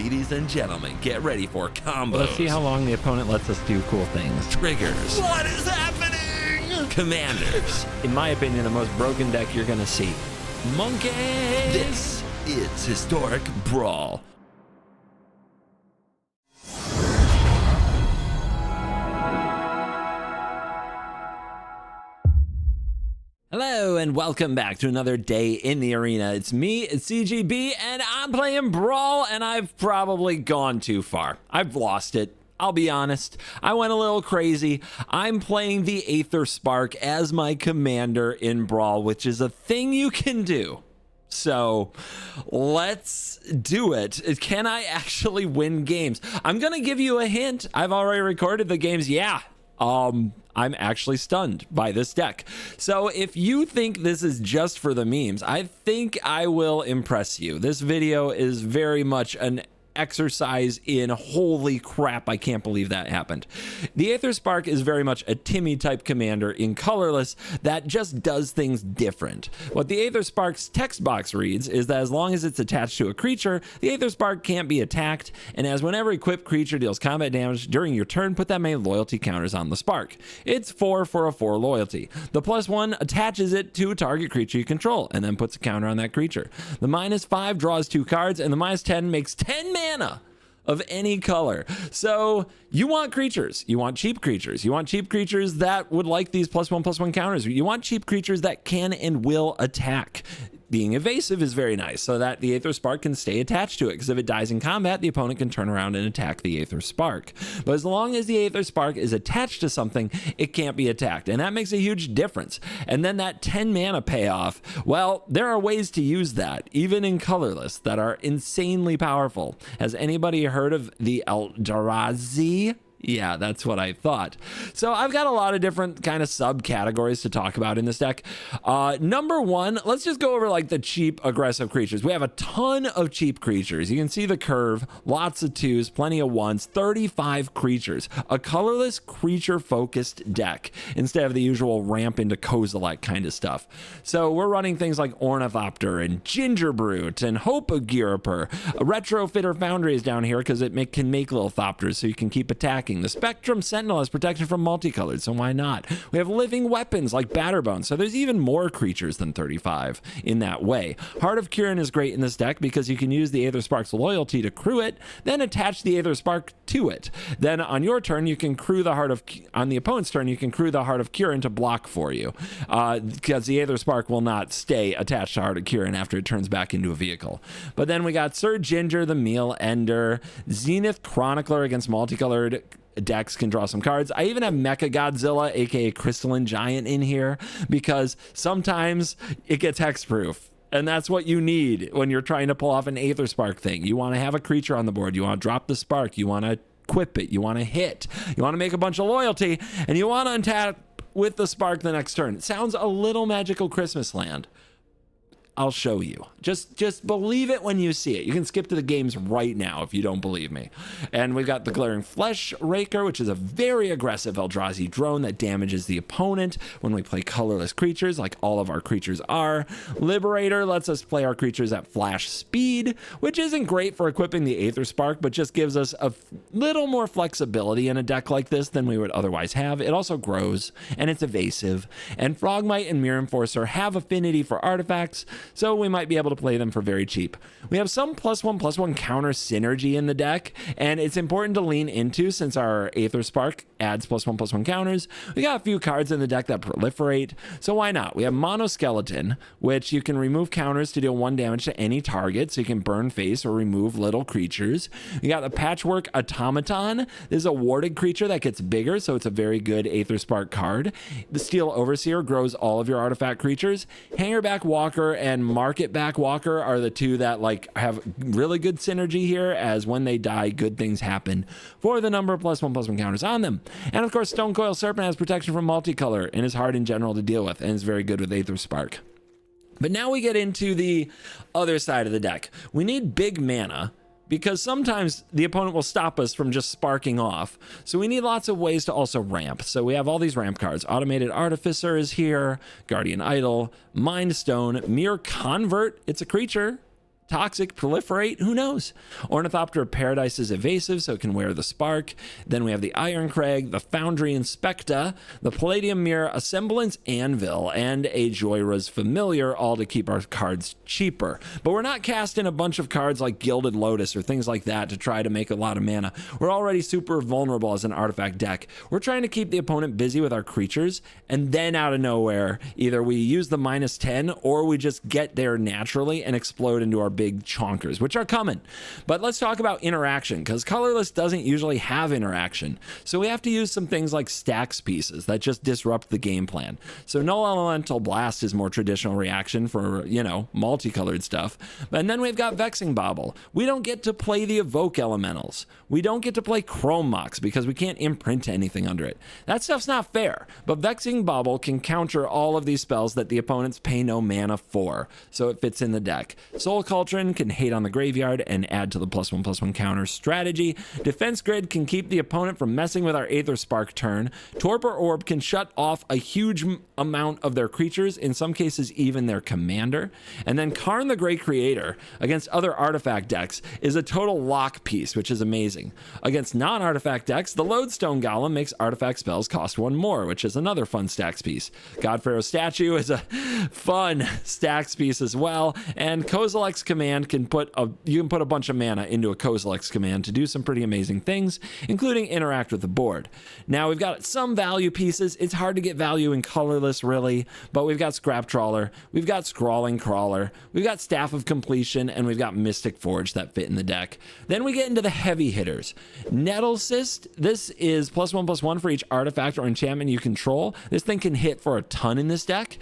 Ladies and gentlemen, get ready for combos. Let's see how long the opponent lets us do cool things. Triggers. What is happening? Commanders. In my opinion, the most broken deck you're gonna see. Monkeys! This is Historic Brawl. Hello and welcome back to another day in the arena. It's me, it's CGB, and I'm playing Brawl, and I've probably gone too far. I've lost it. I'll be honest. I went a little crazy. I'm playing the Aetherspark as my commander in Brawl, which is a thing you can do. So let's do it. Can I actually win games? I'm going to give you a hint. I've already recorded the games. Yeah. I'm actually stunned by this deck. So if you think this is just for the memes, I think I will impress you. This video is very much an exercise in holy crap, I can't believe that happened. The Aetherspark is very much a Timmy type commander in colorless that just does things different. What the Aetherspark's text box reads is that as long as it's attached to a creature, the Aetherspark can't be attacked, and as whenever equipped creature deals combat damage during your turn, put that many loyalty counters on the spark. It's 4 for a 4 loyalty. The +1 attaches it to a target creature you control and then puts a counter on that creature. The -5 draws 2 cards, and the -10 makes 10 mana of any color. So you want creatures, you want cheap creatures, you want cheap creatures that would like these +1/+1 counters. You want cheap creatures that can and will attack. Being evasive is very nice so that the Aetherspark can stay attached to it, because if it dies in combat, the opponent can turn around and attack the Aetherspark. But as long as the Aetherspark is attached to something, it can't be attacked, and that makes a huge difference. And then that 10 mana payoff, well, there are ways to use that, even in colorless, that are insanely powerful. Has anybody heard of the Eldrazi? Yeah, that's what I thought. So I've got a lot of different kind of subcategories to talk about in this deck. Number one, let's just go over like the cheap aggressive creatures. We have a ton of cheap creatures. You can see the curve, lots of 2s, plenty of 1s, 35 creatures. A colorless creature focused deck instead of the usual ramp into Kozilek kind of stuff. So we're running things like Ornithopter and Gingerbrute and Hopeagiriper. A Retrofitter Foundry is down here because it can make little Thopters so you can keep attacking. The Spectrum Sentinel has protection from multicolored, so why not? We have living weapons like Batterbone, so there's even more creatures than 35 in that way. Heart of Kirin is great in this deck because you can use the Aetherspark's loyalty to crew it, then attach the Aetherspark to it. Then on your turn, you can crew the Heart of... On the opponent's turn, you can crew the Heart of Kirin to block for you, because the Aetherspark will not stay attached to Heart of Kirin after it turns back into a vehicle. But then we got Sir Ginger, the Meal Ender, Zenith Chronicler against multicolored decks can draw some cards. I even have Mecha Godzilla, aka Crystalline Giant, in here because sometimes it gets hexproof. And that's what you need when you're trying to pull off an Aetherspark thing. You want to have a creature on the board. You want to drop the spark. You want to equip it. You want to hit. You want to make a bunch of loyalty. And you want to untap with the spark the next turn. It sounds a little Magical Christmas Land. I'll show you. Just believe it when you see it. You can skip to the games right now if you don't believe me. And we've got the Glaring Flesh Raker, which is a very aggressive Eldrazi drone that damages the opponent when we play colorless creatures, like all of our creatures are. Liberator lets us play our creatures at flash speed, which isn't great for equipping the Aetherspark, but just gives us a little more flexibility in a deck like this than we would otherwise have. It also grows, and it's evasive. And Frogmite and Mirror Enforcer have affinity for artifacts, so we might be able to play them for very cheap. We have some +1/+1 counter synergy in the deck, and it's important to lean into since our Aetherspark adds +1/+1 counters. We got a few cards in the deck that proliferate, so why not? We have Monoskeleton, which you can remove counters to deal 1 damage to any target, so you can burn face or remove little creatures. We got the Patchwork Automaton. This is a warded creature that gets bigger, so it's a very good Aetherspark card. The Steel Overseer grows all of your artifact creatures. Hangerback Walker and Marketback Walker are the two that like have really good synergy here, as when they die, good things happen for the number of +1/+1 counters on them. And of course, Stonecoil Serpent has protection from multicolor and is hard in general to deal with, and is very good with Aetherspark. But now we get into the other side of the deck. We need big mana, because sometimes the opponent will stop us from just sparking off. So we need lots of ways to also ramp. So we have all these ramp cards. Automated Artificer is here, Guardian Idol, Mind Stone, Mere Convert. It's a creature. Toxic, proliferate, who knows? Ornithopter of Paradise is evasive, so it can wear the Spark. Then we have the Iron Crag, the Foundry Inspecta, the Palladium Mirror, a Semblance Anvil, and a Joyra's Familiar, all to keep our cards cheaper. But we're not casting a bunch of cards like Gilded Lotus or things like that to try to make a lot of mana. We're already super vulnerable as an artifact deck. We're trying to keep the opponent busy with our creatures, and then out of nowhere, either we use the -10 or we just get there naturally and explode into our big chonkers, which are coming. But let's talk about interaction, because colorless doesn't usually have interaction. So we have to use some things like stacks pieces that just disrupt the game plan. So Null Elemental Blast is more traditional reaction for, you know, multicolored stuff. And then we've got Vexing Bauble. We don't get to play the Evoke Elementals. We don't get to play Chrome Mox because we can't imprint anything under it. That stuff's not fair, but Vexing Bauble can counter all of these spells that the opponents pay no mana for, so it fits in the deck. Soul Cauldron can hate on the graveyard and add to the +1/+1 counter strategy. Defense Grid can keep the opponent from messing with our Aetherspark turn. Torpor Orb can shut off a huge amount of their creatures, in some cases even their commander. And then Karn the Great Creator against other artifact decks is a total lock piece, which is amazing. Against non-artifact decks, the Lodestone Golem makes artifact spells cost 1 more, which is another fun stacks piece. God Pharaoh Statue is a fun stacks piece as well, and Kozilek's Command can put a bunch of mana into a Kozilek's Command to do some pretty amazing things, including interact with the board. Now we've got some value pieces. It's hard to get value in colorless really, but we've got Scrap Trawler, we've got Scrawling Crawler, we've got Staff of Completion, and we've got Mystic Forge that fit in the deck. Then we get into the heavy hitters. Nettle Cyst, this is +1/+1 for each artifact or enchantment you control. This thing can hit for a ton in this deck.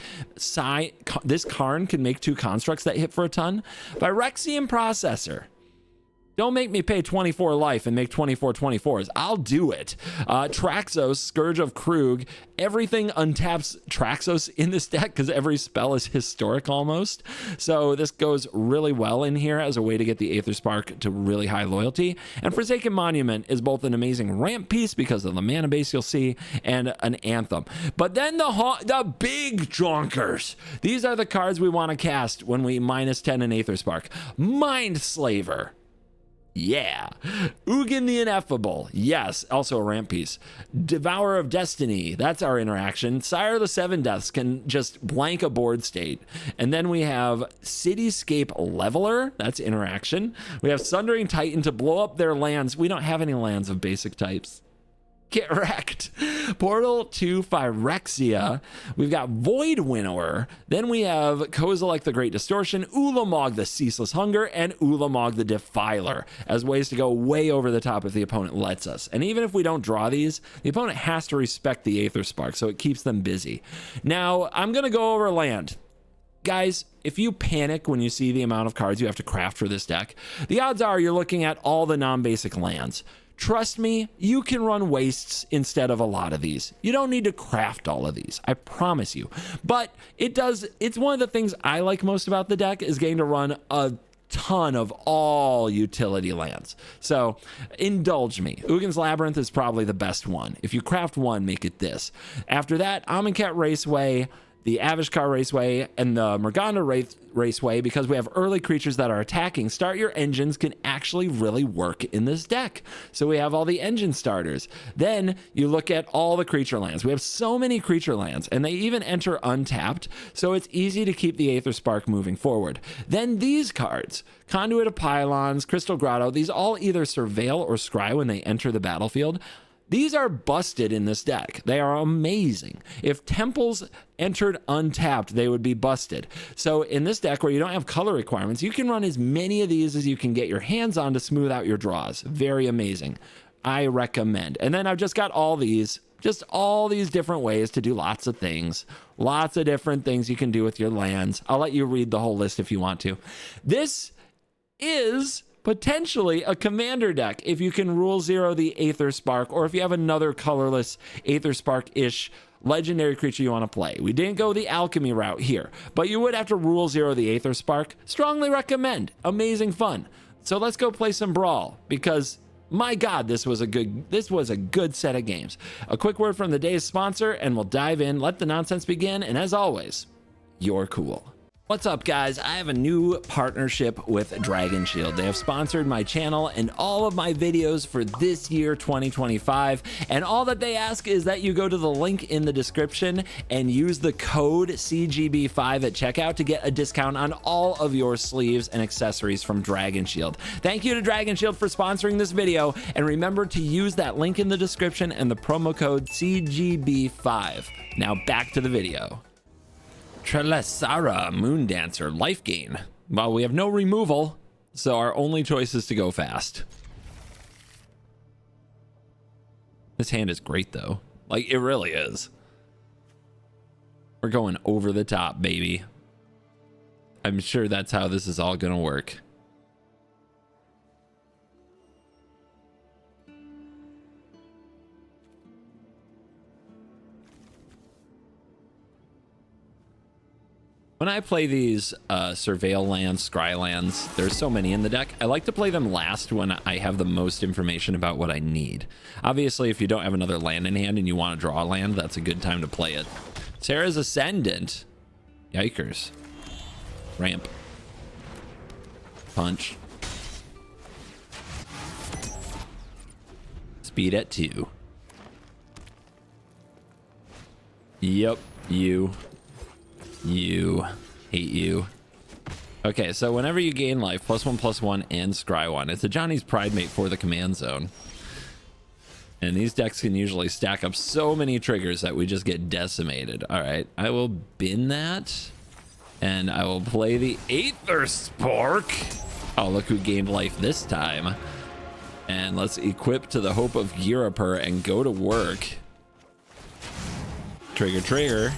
This Karn can make 2 constructs that hit for a ton. Phyrexian Processor. Don't make me pay 24 life and make 24 24s. I'll do it. Traxos, Scourge of Krug. Everything untaps Traxos in this deck because every spell is historic almost. So this goes really well in here as a way to get the Aetherspark to really high loyalty. And Forsaken Monument is both an amazing ramp piece because of the mana base you'll see and an anthem. But then the big jonkers. These are the cards we want to cast when we -10 an Aetherspark. Mindslaver. Yeah. Ugin the Ineffable. Yes, also a ramp piece. Devourer of Destiny. That's our interaction. Sire of the Seven Deaths can just blank a board state. And then we have Cityscape Leveler. That's interaction. We have Sundering Titan to blow up their lands. We don't have any lands of basic types. Get wrecked. Portal to Phyrexia. We've got Void Winnower. Then we have Kozilek the Great Distortion, Ulamog the Ceaseless Hunger, and Ulamog the Defiler as ways to go way over the top if the opponent lets us. And even if we don't draw these, the opponent has to respect the Aetherspark, so it keeps them busy. Now, I'm going to go over land. Guys, if you panic when you see the amount of cards you have to craft for this deck, the odds are you're looking at all the non-basic lands. Trust me, you can run wastes instead of a lot of these. You don't need to craft all of these, I promise you. But it's one of the things I like most about the deck is getting to run a ton of all utility lands. So indulge me. Ugin's Labyrinth is probably the best one. If you craft one, make it this. After that, Amonkhet Raceway, the Avishkar Raceway, and the Morgana Raceway, because we have early creatures that are attacking, start your engines can actually really work in this deck. So we have all the engine starters. Then you look at all the creature lands. We have so many creature lands, and they even enter untapped, so it's easy to keep the Aetherspark moving forward. Then these cards, Conduit of Pylons, Crystal Grotto, these all either surveil or scry when they enter the battlefield. These are busted in this deck. They are amazing. If temples entered untapped, they would be busted. So in this deck where you don't have color requirements, you can run as many of these as you can get your hands on to smooth out your draws. Very amazing. I recommend. And then I've just got all these different ways to do lots of things. Lots of different things you can do with your lands. I'll let you read the whole list if you want to. This is potentially a commander deck if you can rule 0 the Aetherspark, or if you have another colorless Aetherspark-ish legendary creature you want to play. We didn't go the alchemy route here, but you would have to rule 0 the Aetherspark. Strongly recommend. Amazing fun. So let's go play some Brawl, because my God, this was a good set of games. A quick word from the day's sponsor, and we'll dive in, let the nonsense begin, and as always, you're cool. What's up, guys? I have a new partnership with Dragon Shield. They have sponsored my channel and all of my videos for this year 2025, and all that they ask is that you go to the link in the description and use the code CGB5 at checkout to get a discount on all of your sleeves and accessories from Dragon Shield. Thank you to Dragon Shield for sponsoring this video, and remember to use that link in the description and the promo code CGB5. Now back to the video. Trelesara, Moon Dancer, life gain. Well, we have no removal, so our only choice is to go fast. This hand is great, though. Like, it really is. We're going over the top, baby. I'm sure that's how this is all gonna work. When I play these Surveil lands, Scry lands, there's so many in the deck, I like to play them last when I have the most information about what I need. Obviously, if you don't have another land in hand and you want to draw a land, that's a good time to play it. Sarah's Ascendant. Yikers. Ramp. Punch. Speed at 2. Yep, you. You. Hate you. Okay, so whenever you gain life, +1/+1 and scry 1. It's a Johnny's Pride mate for the command zone. And these decks can usually stack up so many triggers that we just get decimated. Alright, I will bin that. And I will play the Aetherspark. Oh, look who gained life this time. And let's equip to the hope of Girapur and go to work. Trigger, trigger.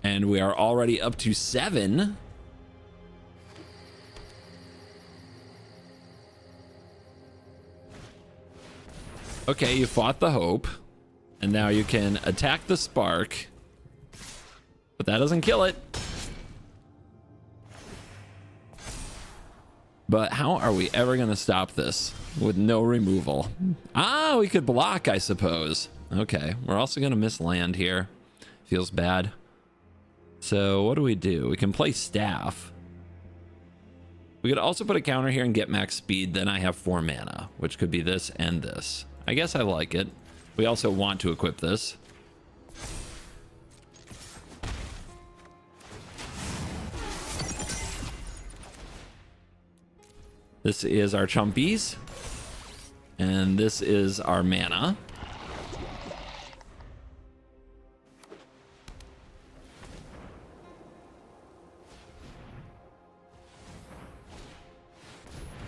And we are already up to 7. Okay, you fought the hope. And now you can attack the spark. But that doesn't kill it. But how are we ever going to stop this with no removal? Ah, we could block, I suppose. Okay, we're also going to miss land here. Feels bad. So what do? We can play staff. We could also put a counter here and get max speed. Then I have 4 mana, which could be this and this. I guess I like it. We also want to equip this. This is our chumpies. And this is our mana.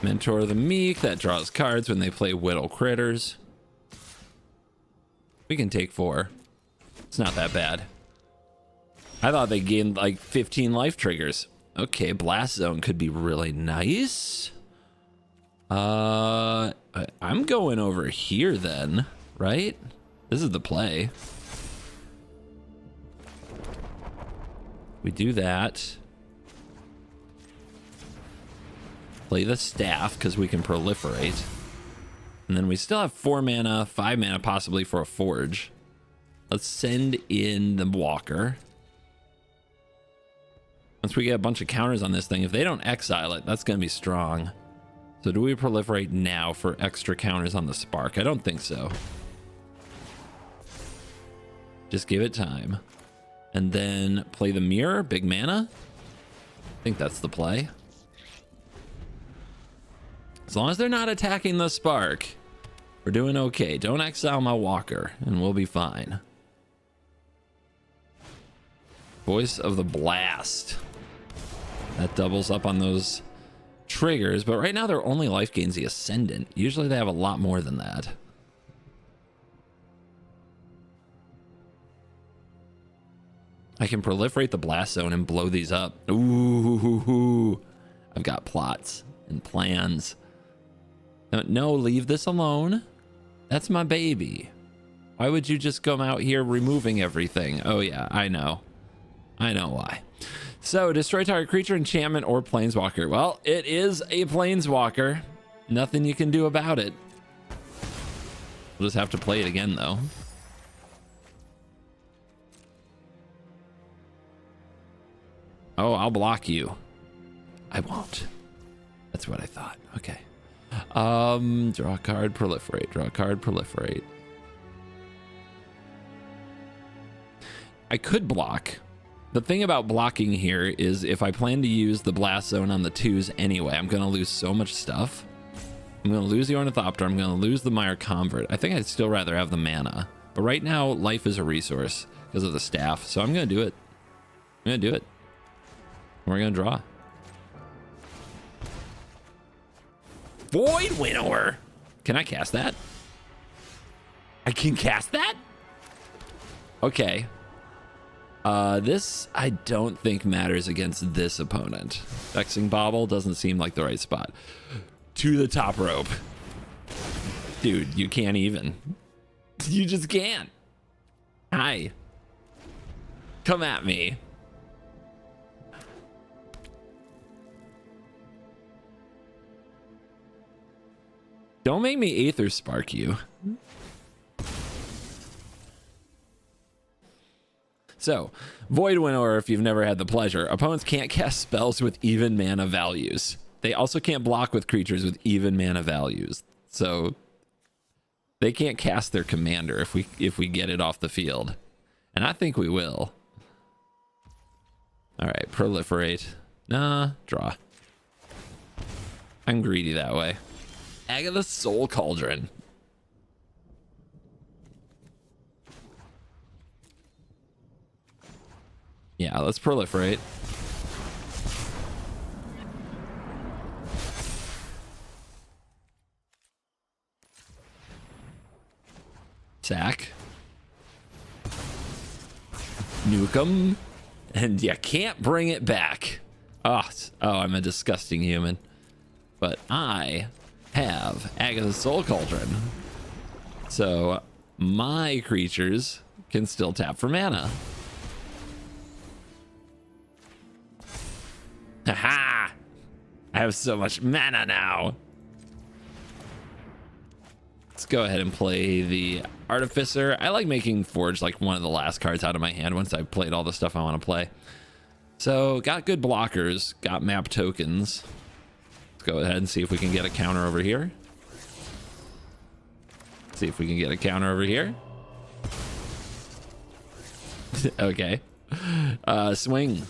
Mentor the Meek, that draws cards when they play Whittle Critters. We can take 4. It's not that bad. I thought they gained like 15 life triggers. Okay, Blast Zone could be really nice. I'm going over here then, right? This is the play. We do that. Play the staff because we can proliferate. And then we still have 4 mana, 5 mana possibly for a forge. Let's send in the walker. Once we get a bunch of counters on this thing, if they don't exile it, that's going to be strong. So do we proliferate now for extra counters on the spark? I don't think so. Just give it time. And then play the mirror, big mana. I think that's the play. As long as they're not attacking the spark, we're doing okay. Don't exile my walker, and we'll be fine. Voice of the Blast. That doubles up on those triggers, but right now their only life gains the Ascendant. Usually they have a lot more than that. I can proliferate the Blast Zone and blow these up. Ooh, I've got plots and plans. No, leave this alone. That's my baby. Why would you just come out here removing everything? Oh yeah, I know. I know why. So, destroy target creature, enchantment, or planeswalker. Well, it is a planeswalker. Nothing you can do about it. We'll just have to play it again, though. Oh, I'll block you. I won't. That's what I thought. Okay. Draw a card, proliferate. Draw a card, proliferate. I could block. The thing about blocking here is if I plan to use the blast zone on the 2s anyway, I'm going to lose so much stuff. I'm going to lose the Ornithopter. I'm going to lose the Meyer Convert. I think I'd still rather have the mana. But right now, life is a resource because of the staff. So I'm going to do it. I'm going to do it. We're going to draw. Void Winnower. Can I cast that? I can cast that? Okay. This I don't think matters against this opponent. Vexing Bobble doesn't seem like the right spot. To the top rope. Dude, you can't even. You just can't. Hi. Come at me. Don't make me Aetherspark you. So, Void Winnower, if you've never had the pleasure, opponents can't cast spells with even mana values. They also can't block with creatures with even mana values. So, they can't cast their commander if we get it off the field. And I think we will. All right, proliferate. Nah, draw. I'm greedy that way. Agatha Soul Cauldron. Yeah, let's proliferate. Sack. Nuke 'em. And you can't bring it back. Oh, I'm a disgusting human. But I have Agatha's Soul Cauldron. So my creatures can still tap for mana. Haha! I have so much mana now. Let's go ahead and play the Artificer. I like making Forge like one of the last cards out of my hand once I've played all the stuff I want to play. So got good blockers, got map tokens. Let's go ahead and see if we can get a counter over here. See if we can get a counter over here. Okay. Swing.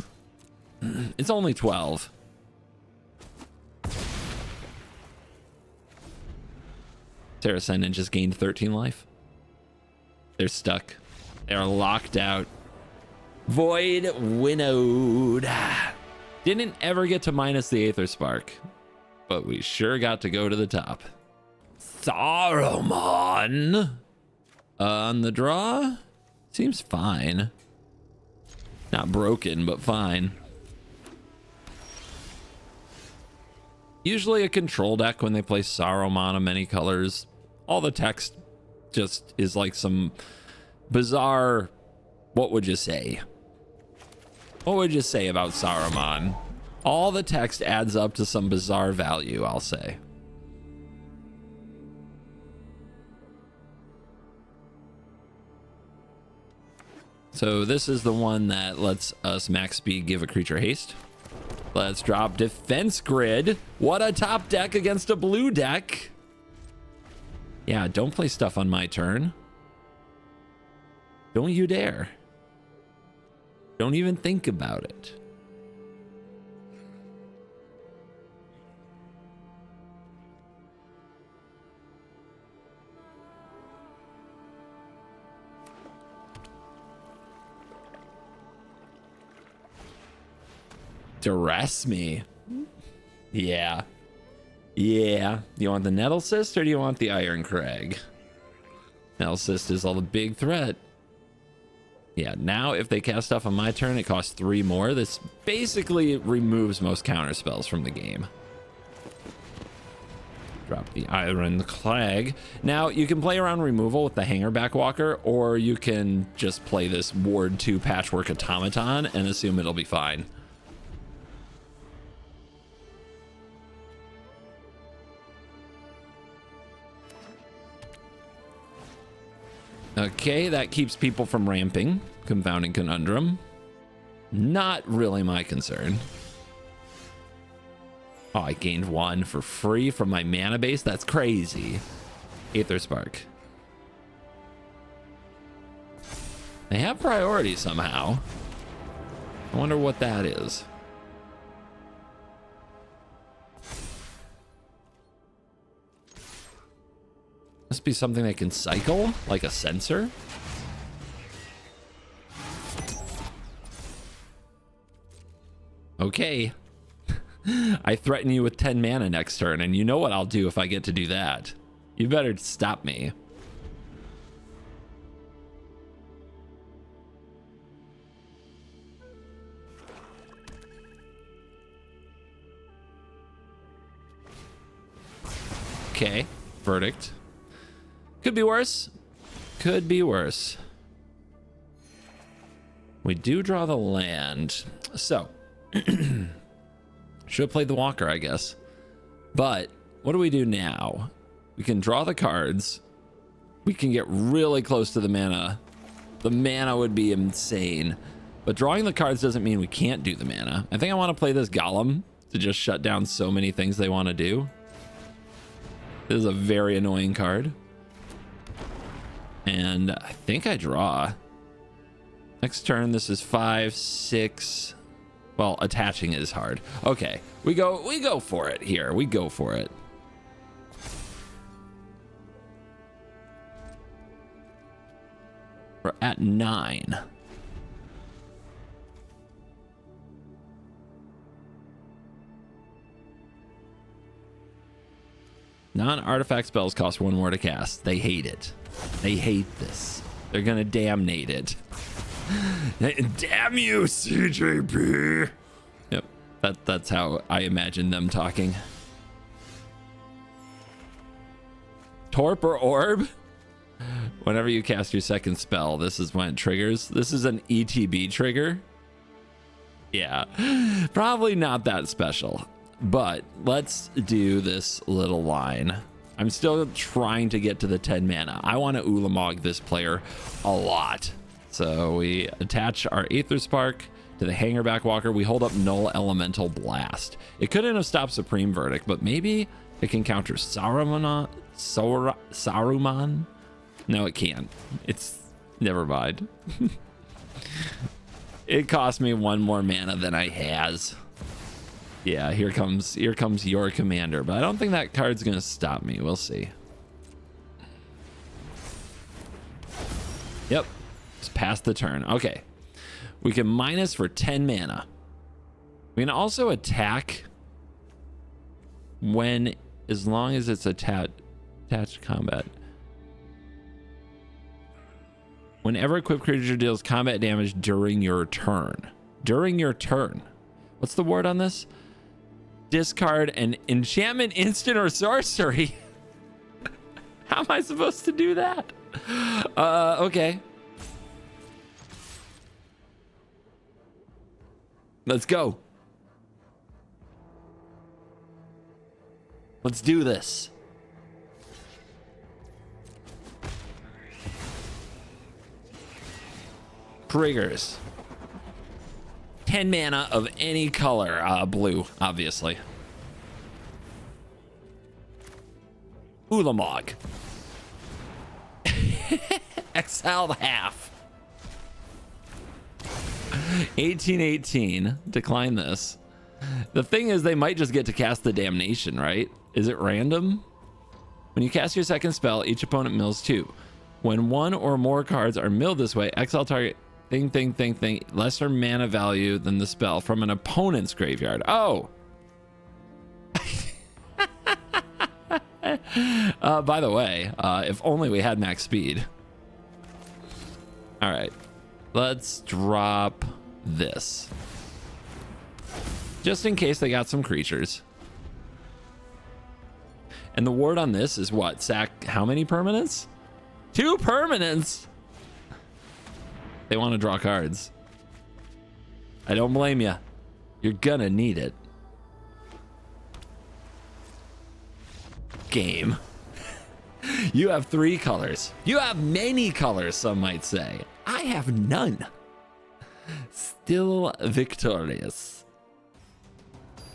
It's only 12. Terra Ascendant just gained 13 life. They're stuck. They're locked out. Void Winnowed. Didn't ever get to minus the Aetherspark, but we sure got to go to the top. Saruman. On the draw. Seems fine. Not broken, but fine. Usually a control deck when they play Saruman of many colors, all the text just is like some bizarre, what would you say? What would you say about Saruman? All the text adds up to some bizarre value, I'll say. So this is the one that lets us max speed give a creature haste. Let's drop Defense Grid. What a top deck against a blue deck. Yeah, don't play stuff on my turn. Don't you dare. Don't even think about it. Duress me. Yeah. Yeah. You want the Nettle Cyst or do you want the Iron Crag? Nettle Cyst is all the big threat. Yeah, now if they cast stuff on my turn, it costs 3 more. This basically removes most counter spells from the game. Drop the Iron Crag. Now, you can play around removal with the Hanger Backwalker, or you can just play this Ward 2 Patchwork Automaton and assume it'll be fine. Okay, that keeps people from ramping. Confounding Conundrum. Not really my concern. Oh, I gained 1 for free from my mana base. That's crazy. Aetherspark. They have priority somehow. I wonder what that is. Must be something that can cycle, like a sensor. Okay. I threaten you with 10 mana next turn, and you know what I'll do if I get to do that. You better stop me. Okay, verdict. Could be worse. Could be worse. We do draw the land. So, should have played the Walker, I guess. But what do we do now? We can draw the cards. We can get really close to the mana. The mana would be insane. But drawing the cards doesn't mean we can't do the mana. I think I want to play this Golem to just shut down so many things they want to do. This is a very annoying card. And I think I draw. Next turn, this is 5, 6. Well, attaching is hard. Okay, we go for it here. We go for it. We're at 9. Non-artifact spells cost 1 more to cast. They hate it. They hate this. They're gonna damnate it. Damn you, CJB. Yep, that's how I imagine them talking. Torp or Orb? Whenever you cast your second spell, this is when it triggers. This is an ETB trigger. Yeah, probably not that special. But let's do this little line. I'm still trying to get to the 10 mana. I want to Ulamog this player a lot. So we attach our Aetherspark to the Hangerback Walker. We hold up Null Elemental Blast. It couldn't have stopped Supreme Verdict, but maybe it can counter Saruman. No, it can't. It's never mind. It cost me 1 more mana than I has. Yeah, here comes your commander, but I don't think that card's gonna stop me. We'll see. Yep, just past the turn. Okay, we can minus for 10 mana. We can also attack when, as long as it's attached combat. Whenever equipped creature deals combat damage during your turn. During your turn. What's the word on this? Discard an enchantment, instant, or sorcery. How am I supposed to do that? Okay. Let's go. Let's do this. Triggers. 10 mana of any color, blue, obviously. Ulamog. Exiled half. 1818. Decline this. The thing is, they might just get to cast the Damnation, right? Is it random? When you cast your second spell, each opponent mills 2. When 1 or more cards are milled this way, exile target thing, lesser mana value than the spell from an opponent's graveyard. Oh. By the way, if only we had max speed. All right, let's drop this. Just in case they got some creatures. And the ward on this is what? Sack how many permanents? 2 permanents? They want to draw cards. I don't blame you. You're gonna need it. Game. You have 3 colors. You have many colors, some might say. I have none. Still victorious.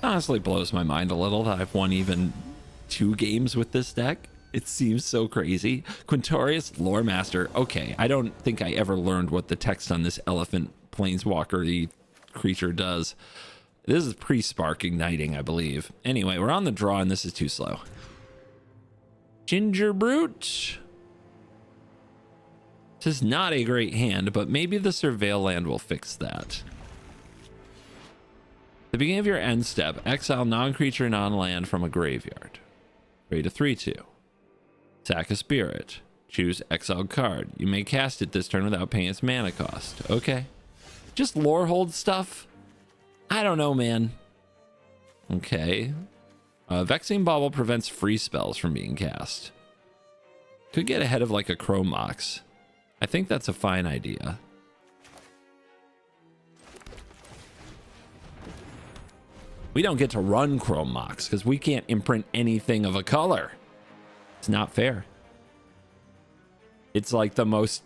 Honestly blows my mind a little that I've won even 2 games with this deck. It seems so crazy. Quintorius, Lore Master. Okay, I don't think I ever learned what the text on this elephant planeswalker-y creature does. This is pre-Spark Igniting, I believe. Anyway, we're on the draw and this is too slow. Ginger Brute. This is not a great hand, but maybe the Surveil land will fix that. At the beginning of your end step, exile non-creature, non-land from a graveyard. Create a 3/2. Sack a spirit. Choose exiled card. You may cast it this turn without paying its mana cost. Okay. Just lore hold stuff? I don't know, man. Okay. Vexing Bauble prevents free spells from being cast. Could get ahead of like a Chrome Mox. I think that's a fine idea. We don't get to run Chrome Mox because we can't imprint anything of a color. It's not fair. It's like the most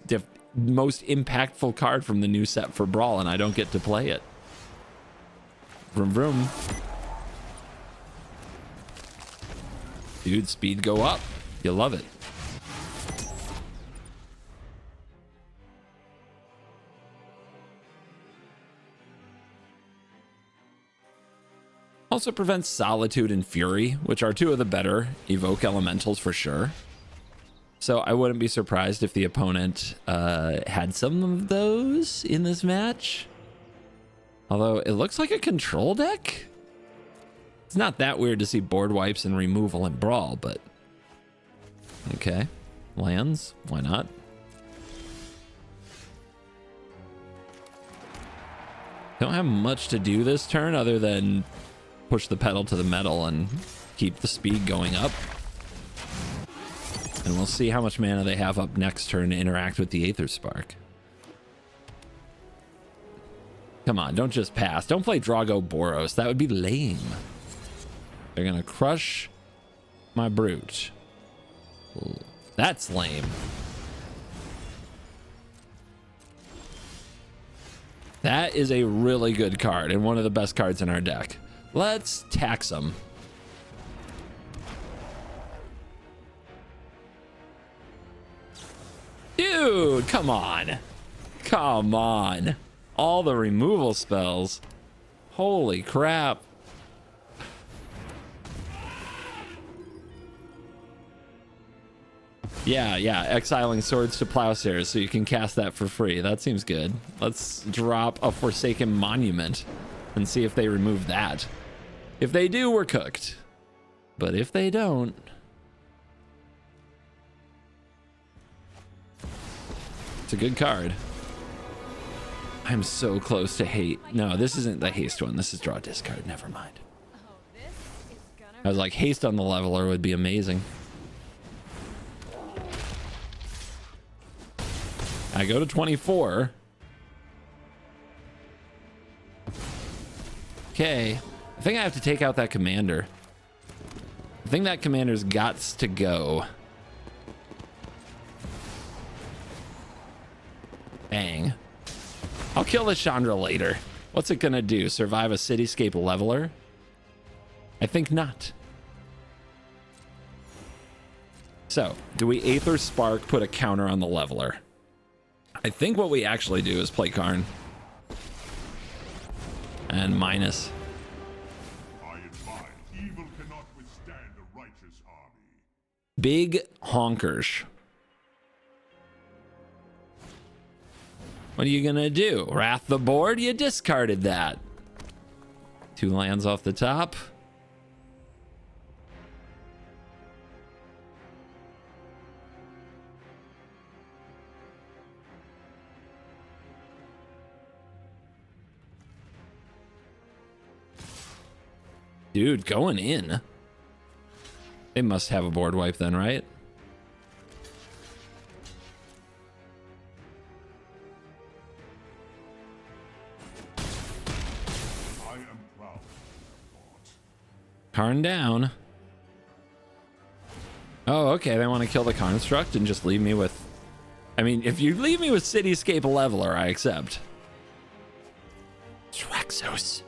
impactful card from the new set for Brawl, and I don't get to play it. Vroom vroom. Dude, speed go up. You love it. Also prevents Solitude and Fury, which are 2 of the better evoke elementals for sure. So I wouldn't be surprised if the opponent had some of those in this match. Although it looks like a control deck. It's not that weird to see board wipes and removal in Brawl, but okay. Lands, why not? Don't have much to do this turn other than push the pedal to the metal and keep the speed going up. And we'll see how much mana they have up next turn to interact with the Aetherspark. Come on, don't just pass. Don't play Drago Boros. That would be lame. They're gonna crush my Brute. That's lame. That is a really good card and one of the best cards in our deck. Let's tax them. Dude, come on. Come on. All the removal spells. Holy crap. Yeah, exiling Swords to Plowshares so you can cast that for free. That seems good. Let's drop a Forsaken Monument and see if they remove that. If they do, we're cooked. But if they don't... It's a good card. I'm so close to hate. No, this isn't the haste one. This is draw discard. Never mind. I was like, haste on the leveler would be amazing. I go to 24. Okay. I think I have to take out that commander. I think that commander's gots to go. Bang. I'll kill the Chandra later. What's it gonna do? Survive a Cityscape Leveler? I think not. So, do we Aetherspark, put a counter on the Leveler? I think what we actually do is play Karn. And minus. Evil cannot withstand a righteous army. Big honkers. What are you gonna do? Wrath the board? You discarded that. 2 lands off the top. Dude, going in. They must have a board wipe then, right? I am proud. Karn down. Oh, okay. They want to kill the construct and just leave me with... I mean, if you leave me with Cityscape Leveler, I accept. Traxos.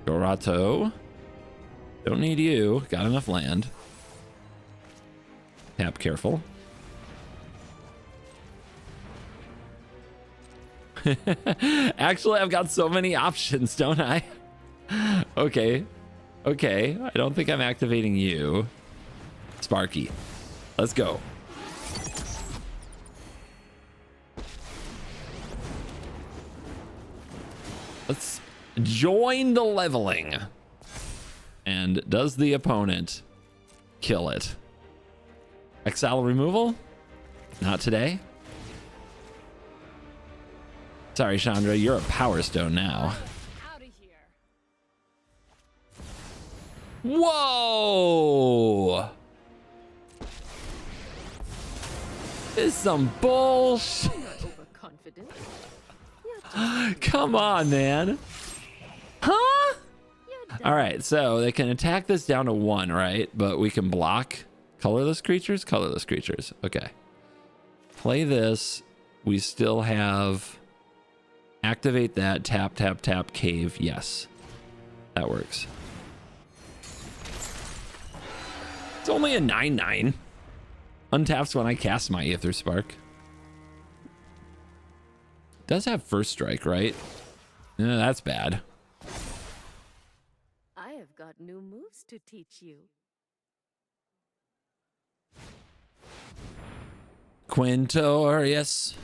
Gorato. Don't need you. Got enough land. Tap careful. Actually, I've got so many options, don't I? Okay. Okay. I don't think I'm activating you. Sparky. Let's go. Let's join the leveling. And does the opponent kill it? Exile removal? Not today. Sorry, Chandra, you're a Power Stone now. Out of here. Whoa! This is some bullshit. Overconfident. Come on, man. Huh? All right, so they can attack this down to 1, right? But we can block colorless creatures? Colorless creatures. Okay. Play this. We still have... Activate that. Tap, tap, tap, cave. Yes. That works. It's only a 9/9. Untaps when I cast my Aetherspark. Does have first strike, right? Yeah, that's bad. I have got new moves to teach you. Quintorius.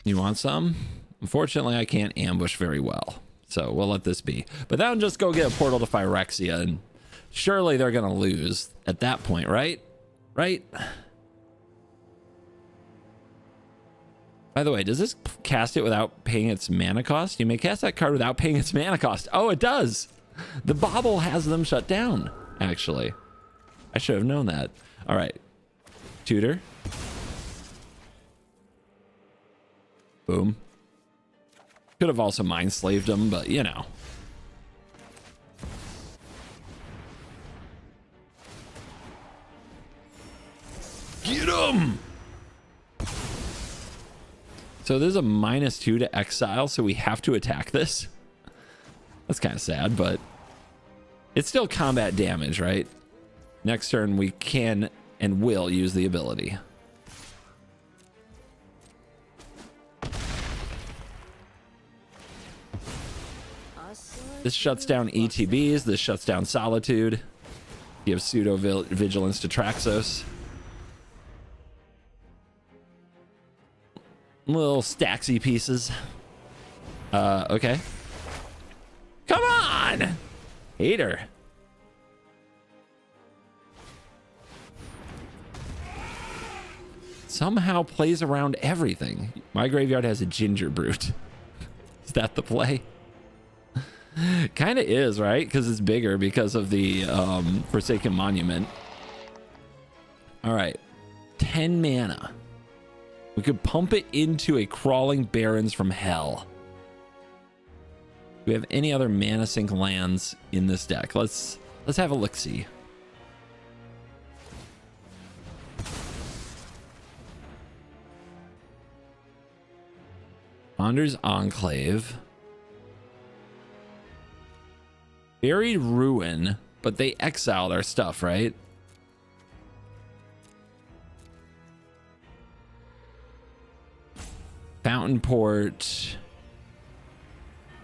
You want some? Unfortunately, I can't ambush very well, so we'll let this be. But then just go get a portal to Phyrexia, and surely they're gonna lose at that point, right? Right? By the way, does this cast it without paying its mana cost? You may cast that card without paying its mana cost. Oh, it does. The bauble has them shut down, actually. I should have known that. All right. Tutor. Boom. Could have also mind slaved him, but you know. Get him! So there's a -2 to exile, so we have to attack this. That's kind of sad, but it's still combat damage, right? Next turn we can and will use the ability. This shuts down ETBs. This shuts down Solitude. Gives pseudo vigilance to Traxos. Little stacksy pieces. Okay. Come on! Hater. Somehow plays around everything. My graveyard has a Ginger Brute. Is that the play? Kind of is, right? Because it's bigger because of the Forsaken Monument. All right. 10 mana. We could pump it into a Crawling Barrens from Hell. Do we have any other mana sink lands in this deck? Let's have a look-see. Ponder's Enclave. Buried Ruin, but they exiled our stuff, right? Fountain Port,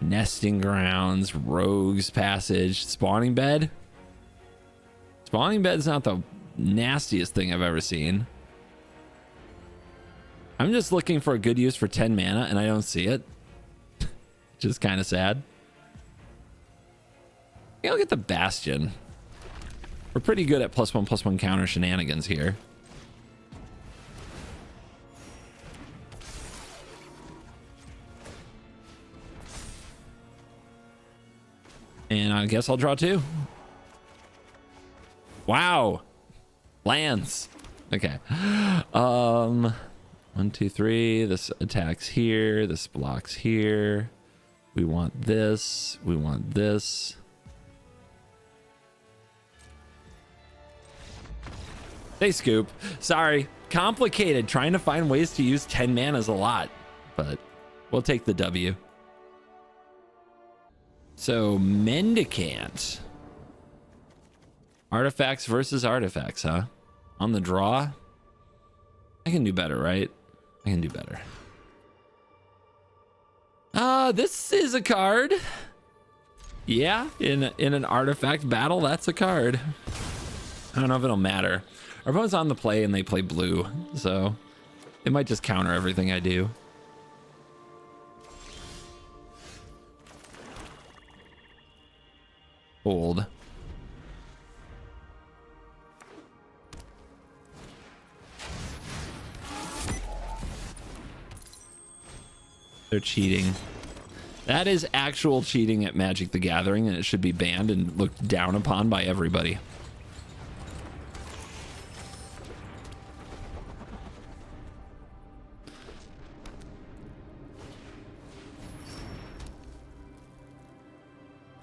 Nesting Grounds, Rogue's Passage, Spawning Bed. Spawning Bed's not the nastiest thing I've ever seen. I'm just looking for a good use for 10 mana and I don't see it. Which is kind of sad. I'll get the Bastion. We're pretty good at +1/+1 counter shenanigans here. And I guess I'll draw 2. Wow. Lands. Okay. 1, 2, 3. This attacks here. This blocks here. We want this. We want this. They scoop. Sorry. complicated. Trying to find ways to use 10 mana is a lot, but we'll take the W. So Mendicant. Artifacts versus artifacts, huh? On the draw? I can do better, right? I can do better. This is a card. Yeah, in an artifact battle, that's a card. I don't know if it'll matter. Our opponent's on the play and they play blue, so it might just counter everything I do. Hold. They're cheating. That is actual cheating at Magic the Gathering, and it should be banned and looked down upon by everybody.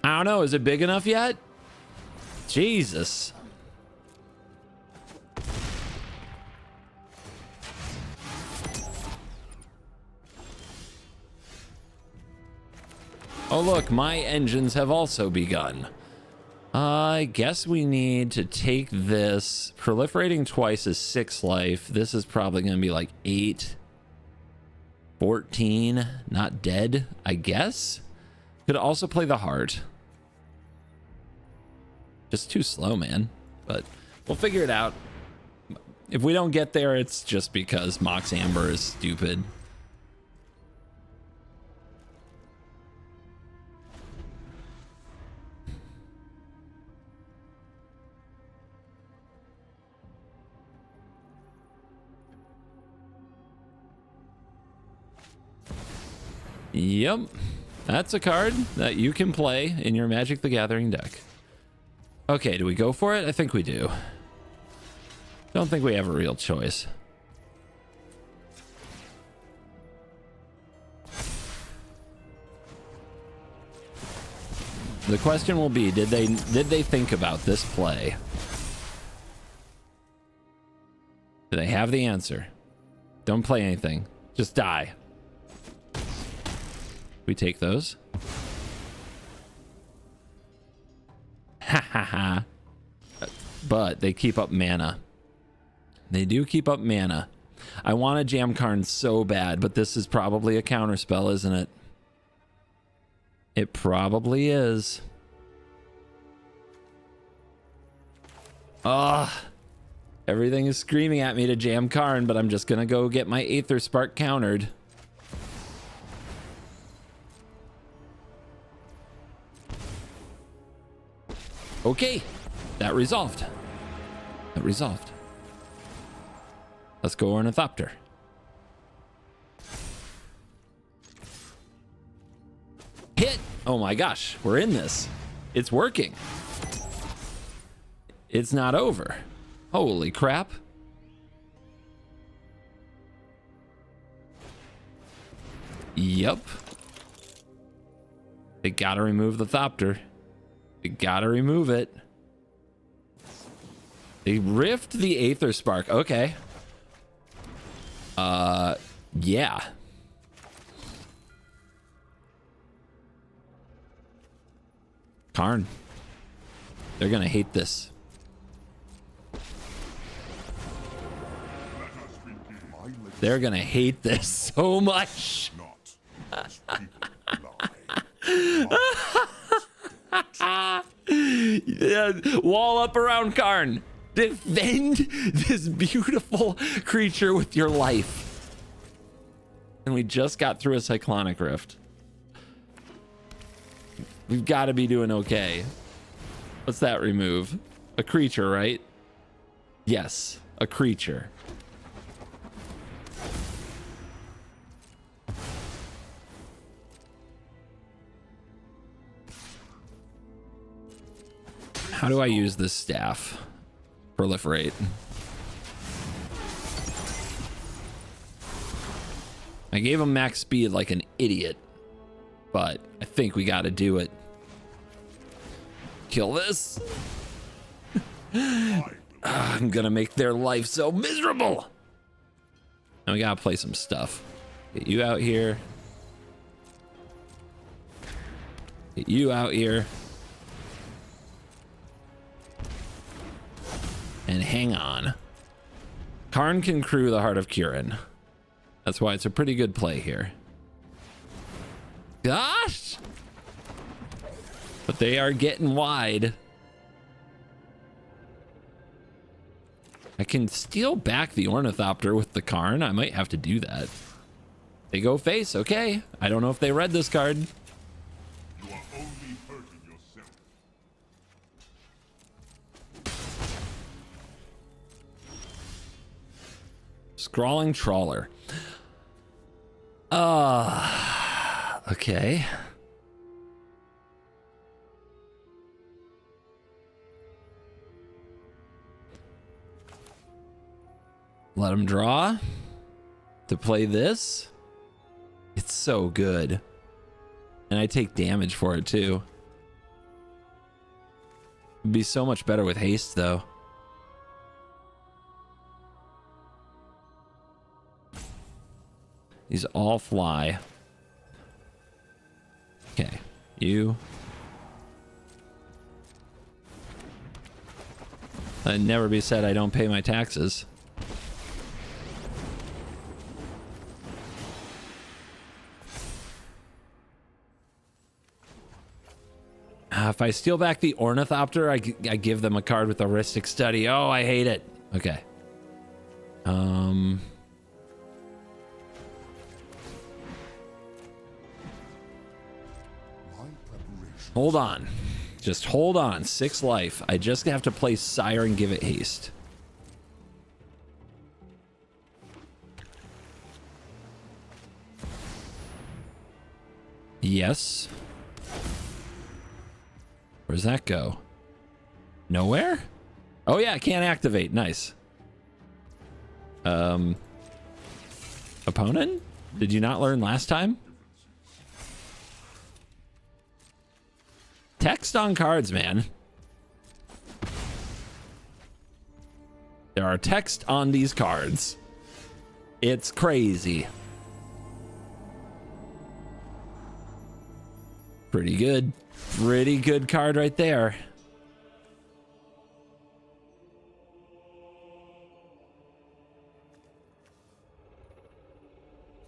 I don't know. Is it big enough yet? Jesus. Oh, look, my engines have also begun. I guess we need to take this. Proliferating twice is 6 life. This is probably going to be like 8. 14. Not dead, I guess. Could also play the heart. Just too slow, man. But we'll figure it out. If we don't get there, it's just because Mox Amber is stupid. Yep, that's a card that you can play in your Magic the Gathering deck. Okay, do we go for it? I think we do. Don't think we have a real choice. The question will be, did they think about this play? Do they have the answer? Don't play anything. Just die. We take those. Ha ha ha. But they keep up mana. They do keep up mana. I want a Jam Karn so bad, but this is probably a counterspell, isn't it? It probably is. Ugh. Everything is screaming at me to Jam Karn, but I'm just gonna go get my Aetherspark countered. Okay, that resolved. That resolved. Let's go Ornithopter. Hit! Oh my gosh, we're in this. It's working. It's not over. Holy crap. Yep. They gotta remove the Thopter. They gotta remove it. They rift the Aetherspark. Okay. Yeah. Karn. They're gonna hate this. They're gonna hate this so much. Yeah, wall up around Karn. Defend this beautiful creature with your life. And we just got through a Cyclonic Rift. We've got to be doing okay. What's that remove? A creature, right? Yes, a creature. How do I use this staff? Proliferate. I gave him max speed like an idiot, but I think we got to do it. Kill this. I'm gonna make their life so miserable. And we gotta play some stuff. Get you out here. Get you out here. And hang on. Karn can crew the Heart of Kirin. That's why it's a pretty good play here. Gosh! But they are getting wide. I can steal back the Ornithopter with the Karn. I might have to do that. They go face. Okay. I don't know if they read this card. You are only hurting yourself. Scrawling Trawler. Okay. Let him draw to play this. It's so good. And I take damage for it too. It'd be so much better with haste though. These all fly. Okay, you. I'd never be said I don't pay my taxes. If I steal back the Ornithopter, I give them a card with Heuristic Study. Oh, I hate it. Okay. Hold on. Just hold on. 6 life. I just have to play Sire and give it haste. Yes. Where's that go? Nowhere? Oh yeah, can't activate. Nice. Opponent? Did you not learn last time? Text on cards, man. There are text on these cards. It's crazy. Pretty good. Pretty good card right there.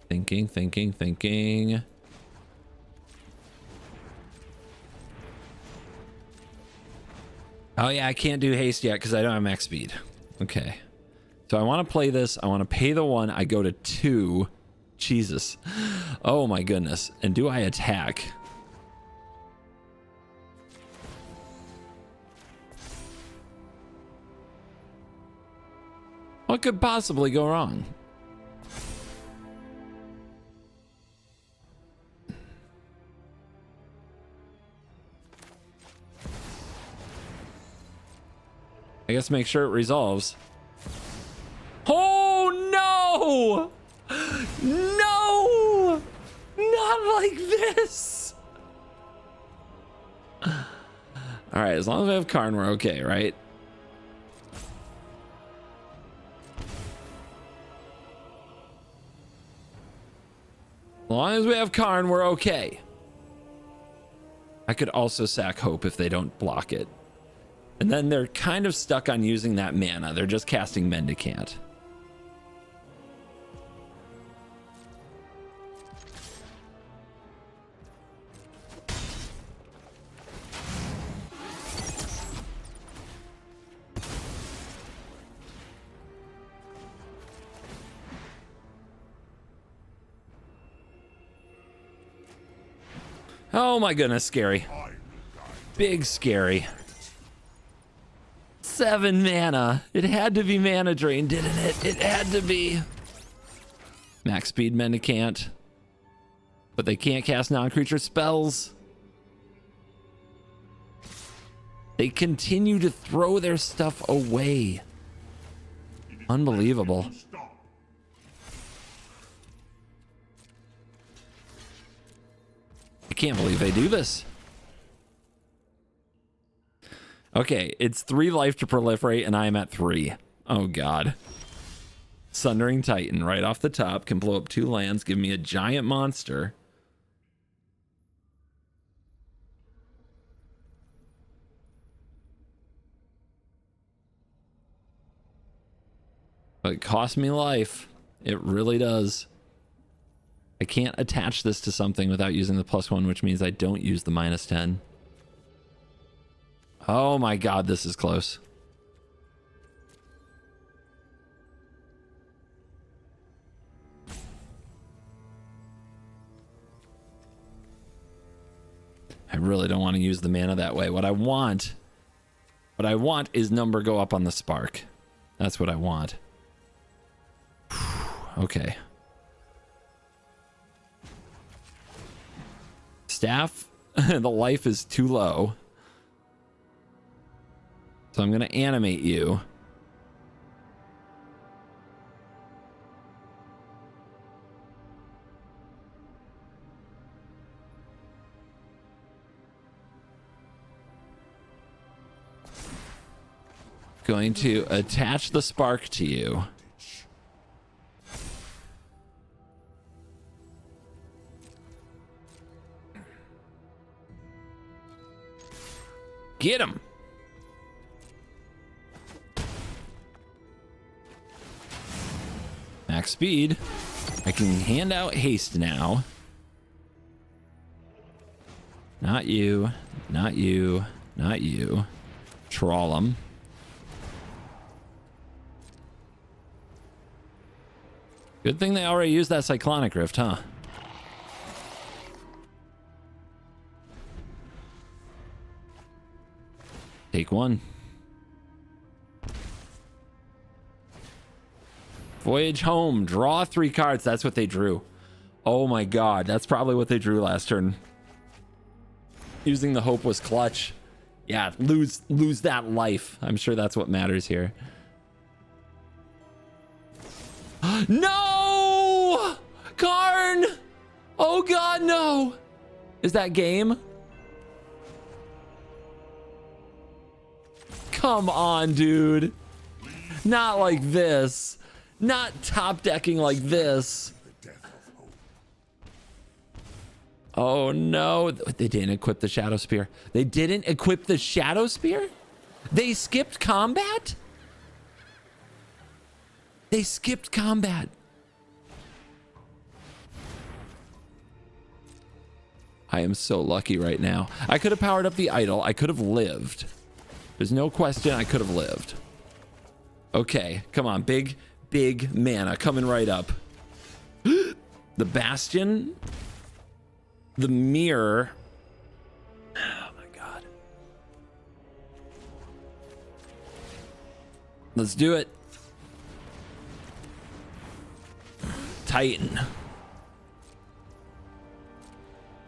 Thinking. Oh yeah, I can't do haste yet because I don't have max speed. Okay. So I want to play this. I want to pay the 1. I go to 2. Jesus. Oh my goodness. And do I attack? What could possibly go wrong? I guess make sure it resolves. Oh no! No! Not like this! Alright, as long as we have Karn, we're okay, right? As long as we have Karn, we're okay. I could also sack Hope if they don't block it. And then they're kind of stuck on using that mana. They're just casting Mendicant. Oh my goodness, scary. Big scary. 7 mana. It had to be mana drain, didn't it? It had to be. Max speed Mendicant. But they can't cast non-creature spells. They continue to throw their stuff away. Unbelievable. I can't believe they do this. Okay, it's 3 life to proliferate, and I am at 3. Oh, God. Sundering Titan right off the top. Can blow up 2 lands. Give me a giant monster. But it costs me life. It really does. I can't attach this to something without using the +1, which means I don't use the -10. Oh my god, this is close. I really don't want to use the mana that way. What I want is number go up on the spark. That's what I want. Okay. Staff, the life is too low. So I'm going to animate you. Going to attach the spark to you. Get him. Max speed. I can hand out haste now. Not you, not you, not you. Troll him. Good thing they already used that Cyclonic Rift, huh? Take 1. Voyage home. Draw 3 cards. That's what they drew. Oh my god. That's probably what they drew last turn. Using the hope was clutch. Yeah, lose that life. I'm sure that's what matters here. No! Karn! Oh god, no! Is that game? Come on, dude. Not like this. Not top decking like this. Oh no. They didn't equip the Shadow Spear. They didn't equip the Shadow Spear? They skipped combat? They skipped combat. I am so lucky right now. I could have powered up the idol. I could have lived. There's no question I could have lived. Okay, come on. Big mana coming right up. The Bastion. The Mirror. Oh my god. Let's do it. Titan.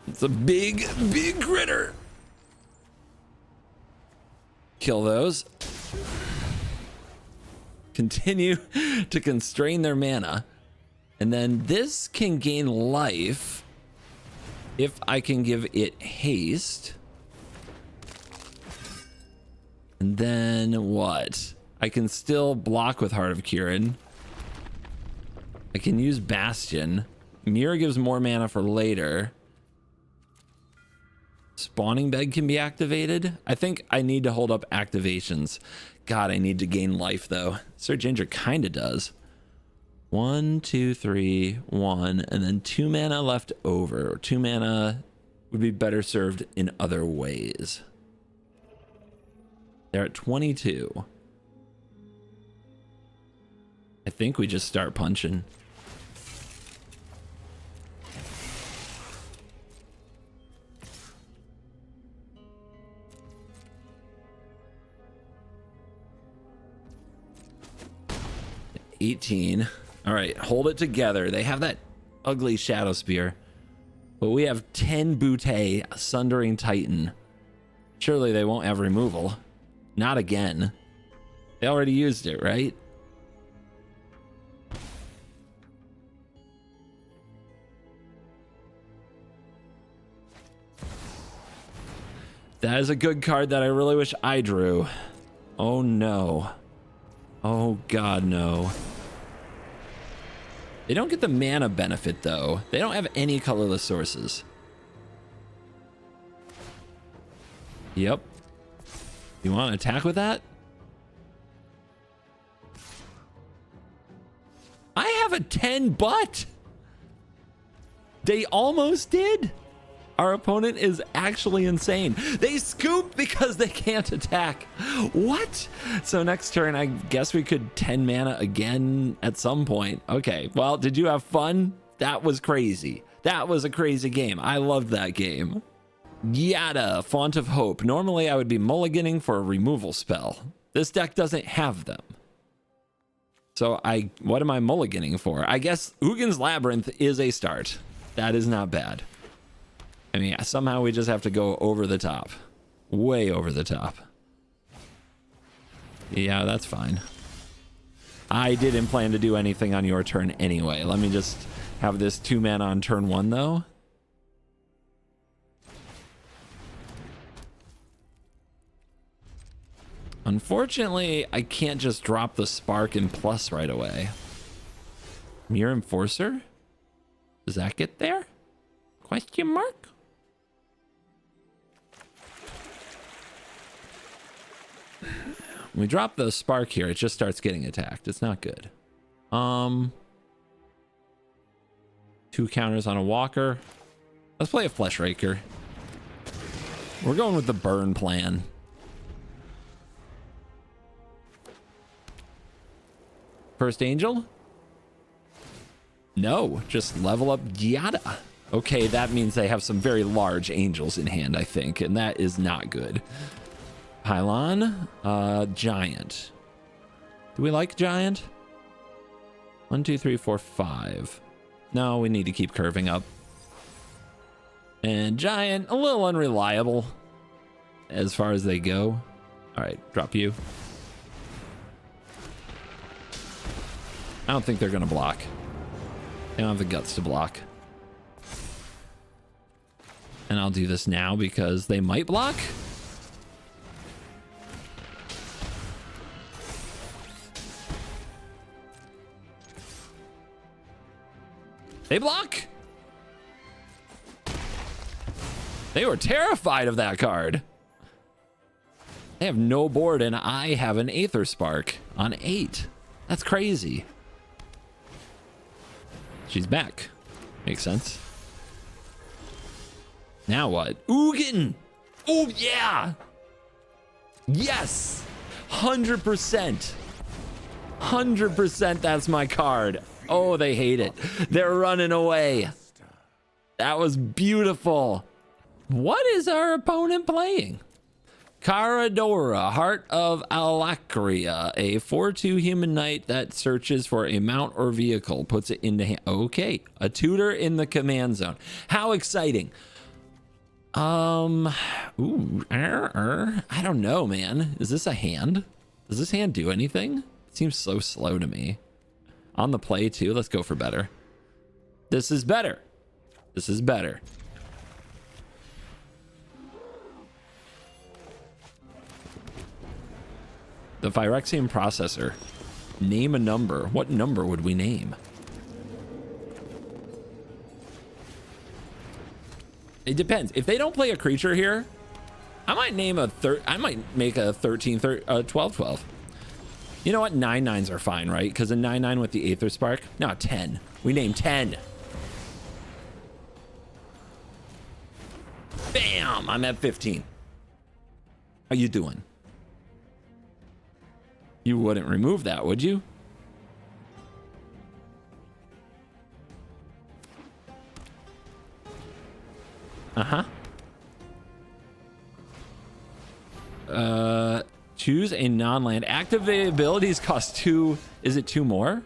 It's a big critter. Kill those. Continue to constrain their mana. And then this can gain life if I can give it haste. And then what? I can still block with Heart of Kirin. I can use Bastion. Mirror gives more mana for later. Spawning Bed can be activated. I think I need to hold up activations. God, I need to gain life though. Sir Ginger kind of does. 1, 2, 3, 1, and then 2 mana left over. 2 mana would be better served in other ways. They're at 22. I think we just start punching. $18. All right, hold it together. They have that ugly Shadow Spear, but we have 10 Butte Sundering Titan. Surely they won't have removal. Not again. They already used it, right? That is a good card that I really wish I drew. Oh no. Oh god, no. They don't get the mana benefit, though. They don't have any colorless sources. Yep. You want to attack with that? I have a 10 butt. They almost did. Our opponent is actually insane. They scoop because they can't attack. What? So next turn, I guess we could 10 mana again at some point. Okay, well, did you have fun? That was crazy. That was a crazy game. I loved that game. Yada, Font of Hope. Normally, I would be mulliganing for a removal spell. This deck doesn't have them. So what am I mulliganing for? I guess Ugin's Labyrinth is a start. That is not bad. I mean, somehow we just have to go over the top. Way over the top. Yeah, that's fine. I didn't plan to do anything on your turn anyway. Let me just have this 2 mana on turn 1, though. Unfortunately, I can't just drop the Spark and plus right away. Mirror Enforcer? Does that get there? Question mark? When we drop the Spark here, it just starts getting attacked. It's not good. 2 counters on a Walker. Let's play a Flesh Raker. We're going with the burn plan. First Angel? No, just level up Yada. Okay, that means they have some very large angels in hand, I think, and that is not good. Pylon, Giant. Do we like Giant? 1, 2, 3, 4, 5. No, we need to keep curving up. And Giant, a little unreliable as far as they go. All right, drop you. I don't think they're going to block. They don't have the guts to block. And I'll do this now because they might block. They block. They were terrified of that card. They have no board and I have an Aetherspark on 8. That's crazy. She's back. Makes sense. Now what? Ugin! Oh, yeah! Yes! 100%. 100% that's my card. Oh, they hate it. They're running away. That was beautiful. What is our opponent playing? Caradora, Heart of Alacria, a 4/2 human knight that searches for a mount or vehicle, puts it into hand. Okay, a tutor in the command zone. How exciting. I don't know, man. Is this a hand? Does this hand do anything? It seems so slow to me. On the play too. Let's go for better. This is better. This is better. The Phyrexian processor. Name a number. What number would we name? It depends. If they don't play a creature here, I might name I might make a 12-12. You know what? 9/9s are fine, right? Because a 9/9 with the Aetherspark. No, 10. We name 10. Bam! I'm at 15. How you doing? You wouldn't remove that, would you? Choose a non-land. Activate abilities cost 2. Is it 2 more?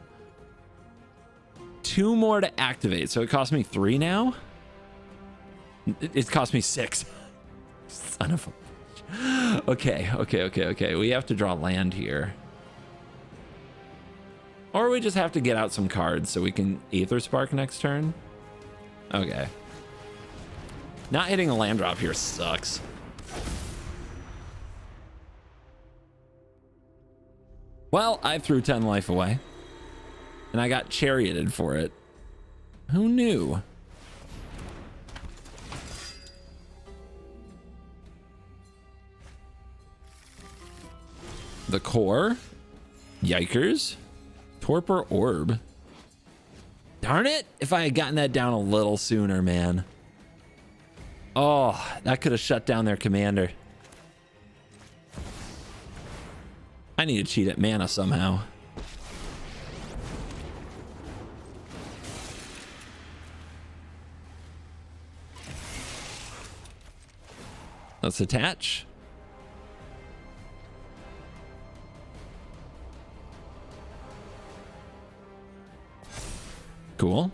2 more to activate. So it cost me 3 now? It cost me 6. Son of a... Okay. We have to draw land here. Or we just have to get out some cards so we can Aetherspark next turn. Okay. Not hitting a land drop here sucks. Well, I threw 10 life away. And I got charioted for it. Who knew? The core? Yikers. Torpor orb. Darn it! If I had gotten that down a little sooner, man. Oh, that could have shut down their commander. I need to cheat at mana somehow. Let's attach. Cool.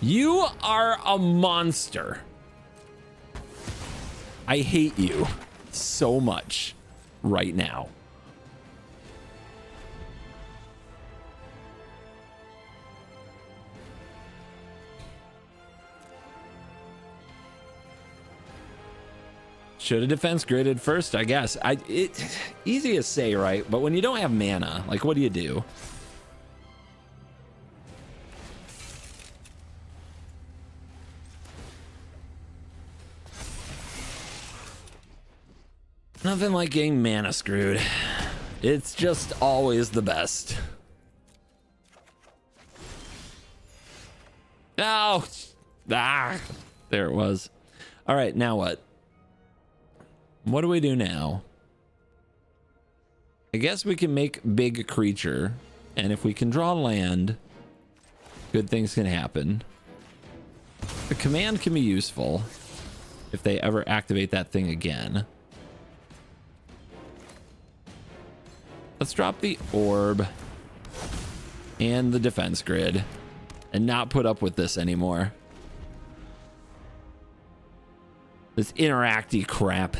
You are a monster. I hate you so much right now. Should have defense gridded first, I guess. Easy to say, right? But when you don't have mana, like, what do you do? Nothing like getting mana screwed. It's just always the best. Oh, there it was. All right, now what? What do we do now? I guess we can make big creature, and if we can draw land, good things can happen. The command can be useful if they ever activate that thing again. Let's drop the orb and the defense grid and not put up with this anymore. This interacty crap.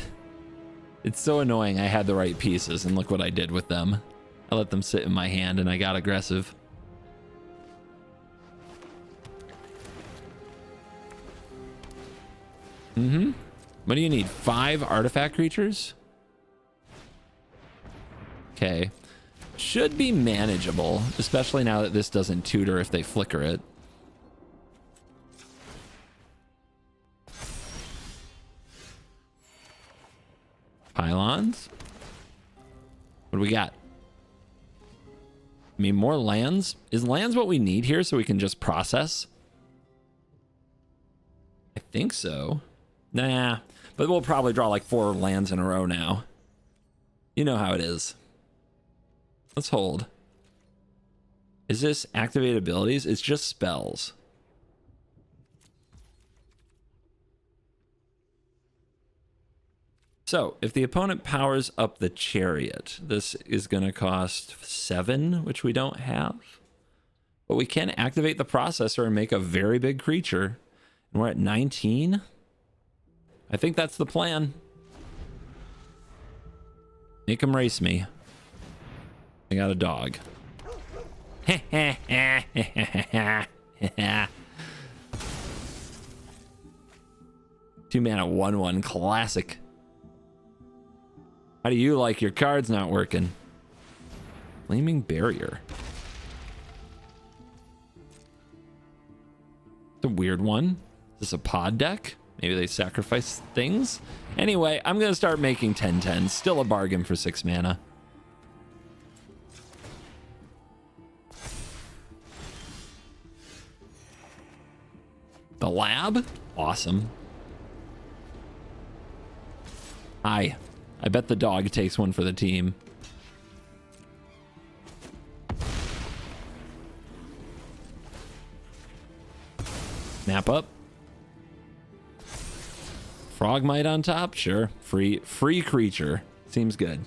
It's so annoying. I had the right pieces and look what I did with them. I let them sit in my hand and I got aggressive. What do you need? 5 artifact creatures? Okay. Should be manageable, especially now that this doesn't tutor if they flicker it. Pylons? What do we got? I mean, more lands? Is lands what we need here so we can just process? I think so. Nah, but we'll probably draw like 4 lands in a row now. You know how it is. Let's hold. Is this activate abilities? It's just spells. So, if the opponent powers up the chariot, this is going to cost 7, which we don't have. But we can activate the processor and make a very big creature. And we're at 19. I think that's the plan. Make him race me. I got a dog. 2 mana 1/1 classic. How do you like your cards not working? Flaming barrier. It's a weird one. Is this a pod deck? Maybe they sacrifice things? Anyway, I'm going to start making 10/10s. Still a bargain for 6 mana. The lab? Awesome. Hi. I bet the dog takes one for the team. Map up. Frogmite on top? Sure. Free creature. Seems good.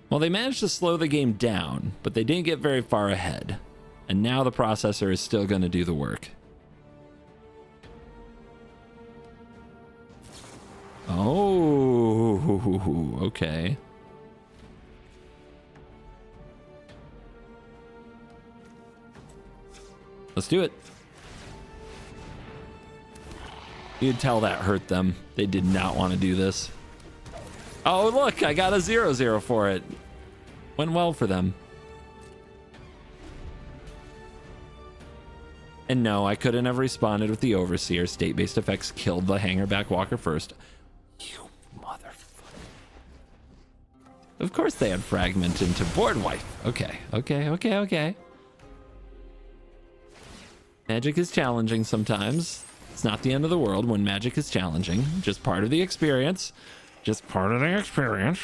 Well, they managed to slow the game down, but they didn't get very far ahead. And now the processor is still going to do the work. Oh, okay. Let's do it. You could tell that hurt them. They did not want to do this. Oh, look, I got a 0-0 for it. Went well for them. And no, I couldn't have responded with the Overseer. State-based effects killed the Hangerback Walker first. You motherfucker. Of course they had fragment into board wipe. Okay. Magic is challenging sometimes. It's not the end of the world when magic is challenging. Just part of the experience. Just part of the experience.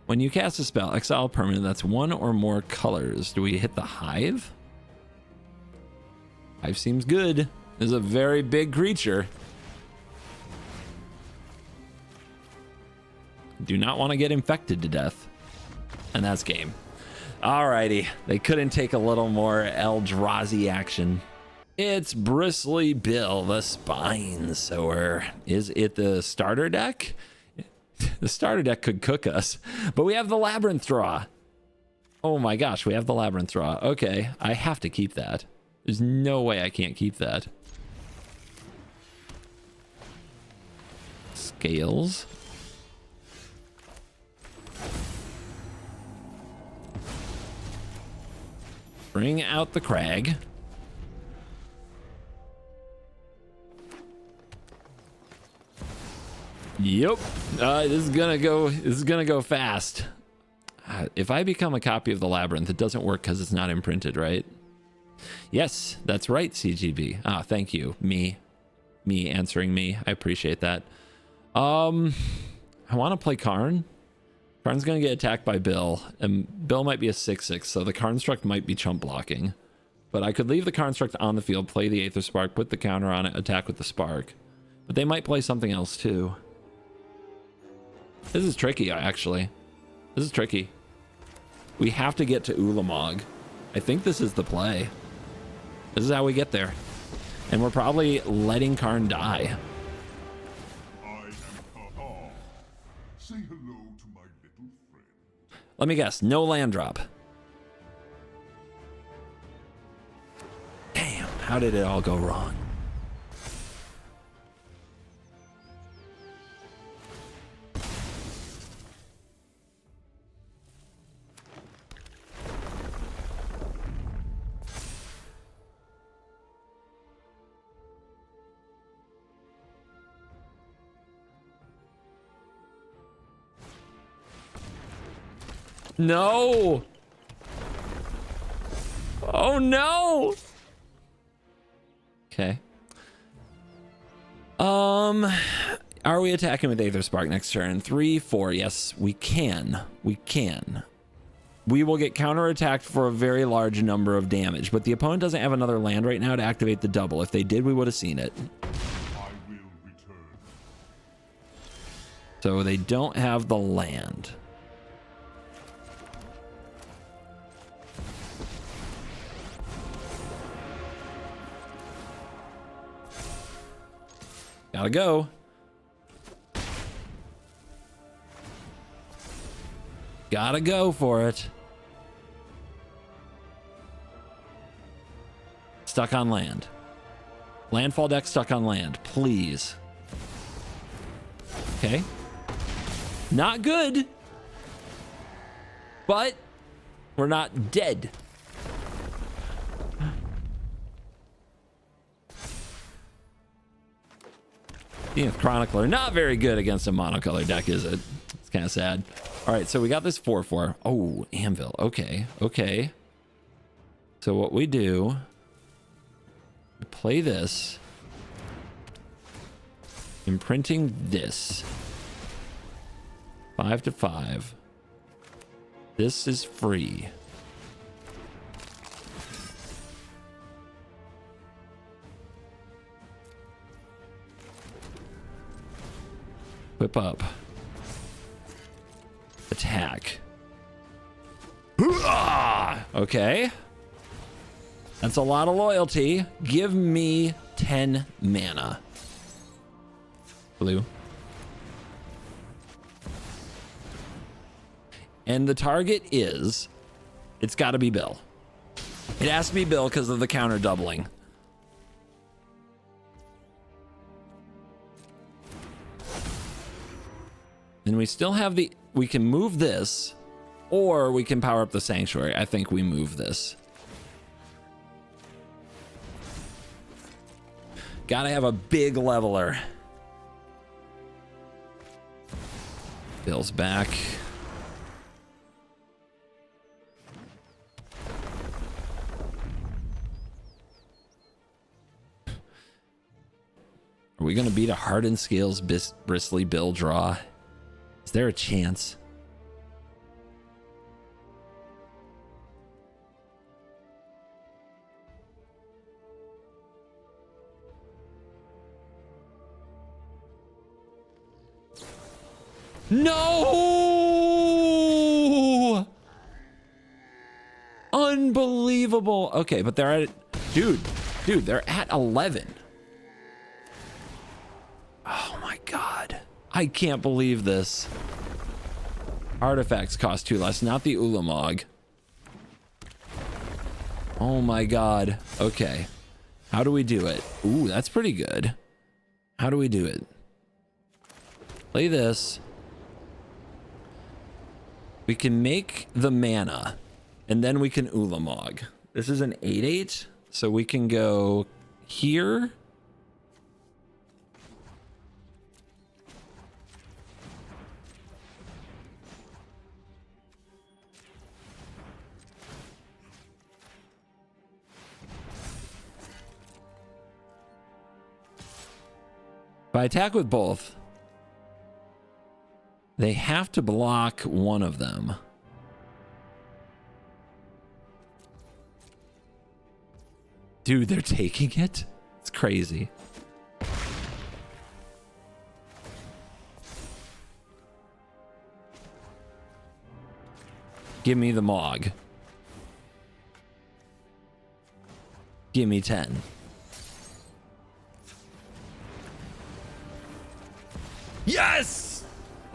When you cast a spell, exile permanent that's one or more colors. Do we hit the hive? Hive seems good. This is a very big creature. Do not want to get infected to death. And that's game. Alrighty. They couldn't take a little more Eldrazi action. It's Bristly Bill, the Spine Sower. Is it the starter deck? The starter deck could cook us, but we have the Labyrinth Draw. Oh my gosh, we have the Labyrinth Draw. Okay, I have to keep that. There's no way I can't keep that. Scales. Bring out the Crag. Yep. This is gonna go fast. If I become a copy of the Labyrinth, it doesn't work because it's not imprinted, right? Yes, that's right, CGB. Ah, thank you. Me answering me. I appreciate that. I want to play Karn. Karn's gonna get attacked by Bill, and Bill might be a 6/6, so the Karnstruct might be chump blocking. But I could leave the Karnstruct on the field, play the Aetherspark, put the counter on it, attack with the Spark. But they might play something else too. This is tricky, actually. This is tricky. We have to get to Ulamog. I think this is the play. This is how we get there. And we're probably letting Karn die. I am Kahar. Say hello to my little friend. Let me guess, no land drop. Damn, how did it all go wrong? No. Oh no. Okay. Are we attacking with Aetherspark next turn? 3, 4. Yes, we can. We can. We will get counterattacked for a very large number of damage, but the opponent doesn't have another land right now to activate the double. If they did, we would have seen it. I will return. So they don't have the land. Gotta go. Gotta go for it. Stuck on land. Landfall deck stuck on land, please. Okay. Not good. But we're not dead. Chronicler, not very good against a monocolor deck, is it? It's kind of sad. All right, so we got this 4/4. Oh, Anvil. Okay, okay. So what we do, we play this, imprinting this. 5 to 5. This is free. Whip up. Attack. Okay. That's a lot of loyalty. Give me 10 mana. Blue. And the target is, it's got to be Bill. It has to be Bill because of the counter doubling. And we still have the, we can move this, or we can power up the sanctuary. I think we move this. Gotta have a big leveler. Bill's back. Are we gonna beat a Hardened Scales Bristly Bill draw? Is there a chance? No! Unbelievable. Okay, but they're at, dude, they're at 11. Oh my God. I can't believe this. Artifacts cost 2 less, not the Ulamog. Oh my God. Okay. How do we do it? Ooh, that's pretty good. How do we do it? Play this. We can make the mana, and then we can Ulamog. This is an 8/8, so we can go here. If I attack with both, they have to block one of them. Dude, they're taking it? It's crazy. Give me the Mog. Give me 10. Yes!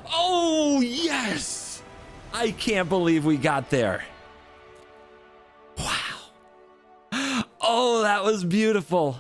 Oh, yes! I can't believe we got there. Wow. Oh, that was beautiful.